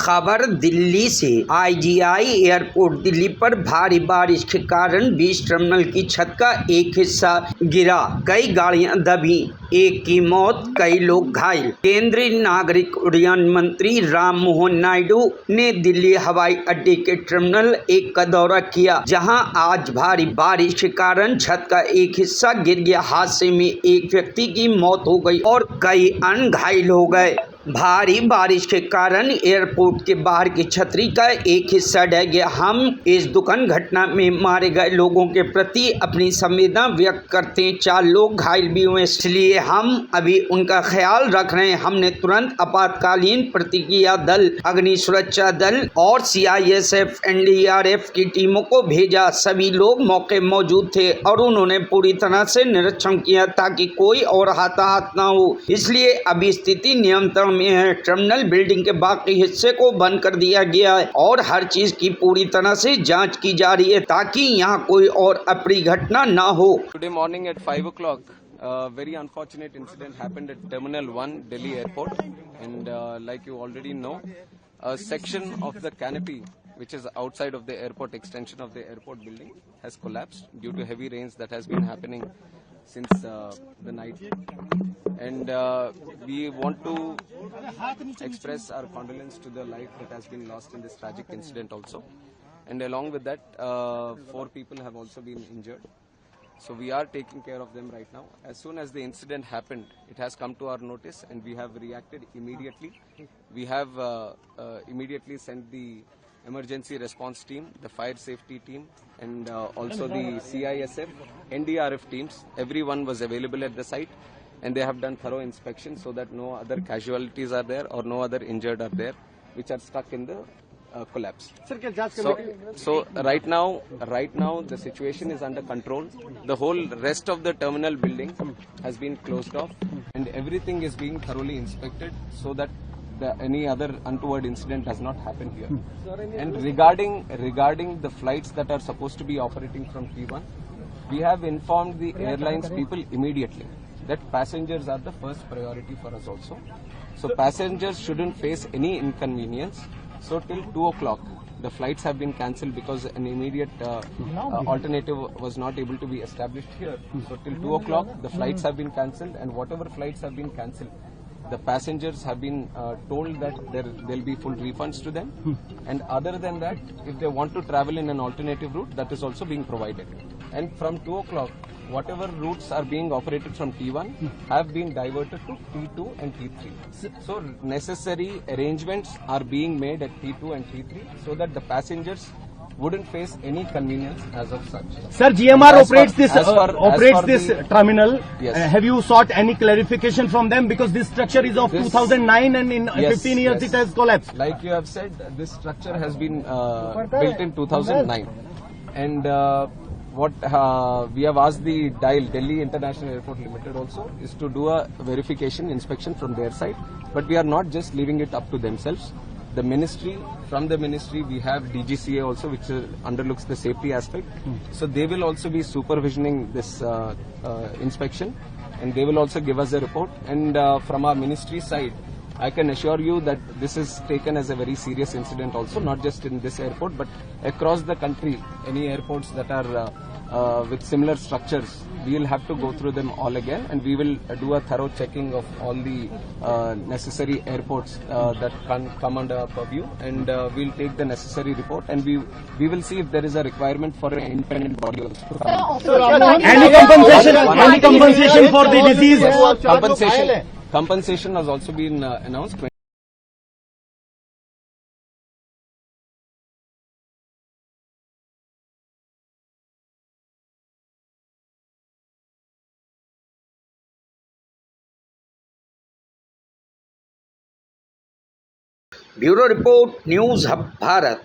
खबर दिल्ली से। IGI airport Delhi पर भारी बारिश के कारण बीच टर्मिनल की छत का एक हिस्सा गिरा, कई गाड़ियां दबी, एक की मौत, कई लोग घायल। केंद्रीय नागरिक उड्डयन मंत्री राम मोहन नायडू ने दिल्ली हवाई अड्डे के टर्मिनल 1 का दौरा किया, जहां आज भारी बारिश के कारण छत का एक हिस्सा गिर गया। हादसे में एक व्यक्ति की मौत हो गई और कई अन्य घायल हो गए। भारी बारिश के कारण एयरपोर्ट के बाहर की छतरी का एक हिस्सा ढह गया। हम इस दुखद घटना में मारे गए लोगों के प्रति अपनी संवेदना व्यक्त करते हैं। 4 लोग घायल भी हुए, इसलिए हम अभी उनका ख्याल रख रहे हैं। हमने तुरंत आपातकालीन प्रतिक्रिया दल, अग्नि सुरक्षा दल और सीआईएसएफ एनडीआरएफ की टीमों को भेजा। सभी लोग मौके मौजूद थे और उन्होंने पूरी तरह से निरीक्षण किया ताकि कोई और हताहत न हो, इसलिए अभी स्थिति नियंत्रण में है। टर्मिनल बिल्डिंग के बाकी हिस्से को बंद कर दिया गया है और हर चीज की पूरी तरह से जांच की जा रही है ताकि यहाँ कोई और अप्रिय घटना न हो। Today morning at 5 o'clock, a very unfortunate incident happened at Terminal 1, Delhi Airport, and like you already know, a section of the canopy which is outside of the airport extension of the airport building has collapsed due to heavy rains that has been happening since the night. And we want to express our condolence to the life that has been lost in this tragic incident also. And along with that, 4 people have also been injured. So we are taking care of them right now. As soon as the incident happened, it has come to our notice and we have reacted immediately. We have immediately sent the emergency response team, the fire safety team, and also the CISF, NDRF teams. Everyone was available at the site and they have done thorough inspection so that no other casualties are there or no other injured are there which are stuck in the collapse. So right now the situation is under control. The whole rest of the terminal building has been closed off and everything is being thoroughly inspected so that any other untoward incident does not happen here. And regarding the flights that are supposed to be operating from T1, we have informed the airlines people immediately that passengers are the first priority for us also. So passengers shouldn't face any inconvenience. So till 2 o'clock, the flights have been cancelled because an immediate alternative was not able to be established here. So till 2 o'clock, the flights have been cancelled, and whatever flights have been cancelled, the passengers have been told that there will be full refunds to them. And other than that, if they want to travel in an alternative route, that is also being provided. And from 2 o'clock, whatever routes are being operated from T1 have been diverted to T2 and T3. So necessary arrangements are being made at T2 and T3 so that the passengers wouldn't face any convenience as of such. Sir, GMR operates this terminal. Yes. Have you sought any clarification from them, because this structure is of 2009 and in 15 years it has collapsed? Like you have said, this structure has been built in 2009, and what we have asked the DIAL, Delhi International Airport Limited, also is to do a verification inspection from their side. But we are not just leaving it up to themselves. The ministry, from the ministry, we have DGCA also, which underlooks the safety aspect. So they will also be supervisioning this inspection, and they will also give us a report. And from our ministry side, I can assure you that this is taken as a very serious incident also, not just in this airport, but across the country. Any airports that are with similar structures, we will have to go through them all again, and we will do a thorough checking of all the necessary airports that can come under our purview, and we will take the necessary report, and we will see if there is a requirement for an independent body also. Any compensation for the disease? Compensation has also been announced. Bureau report, news hub Bharat.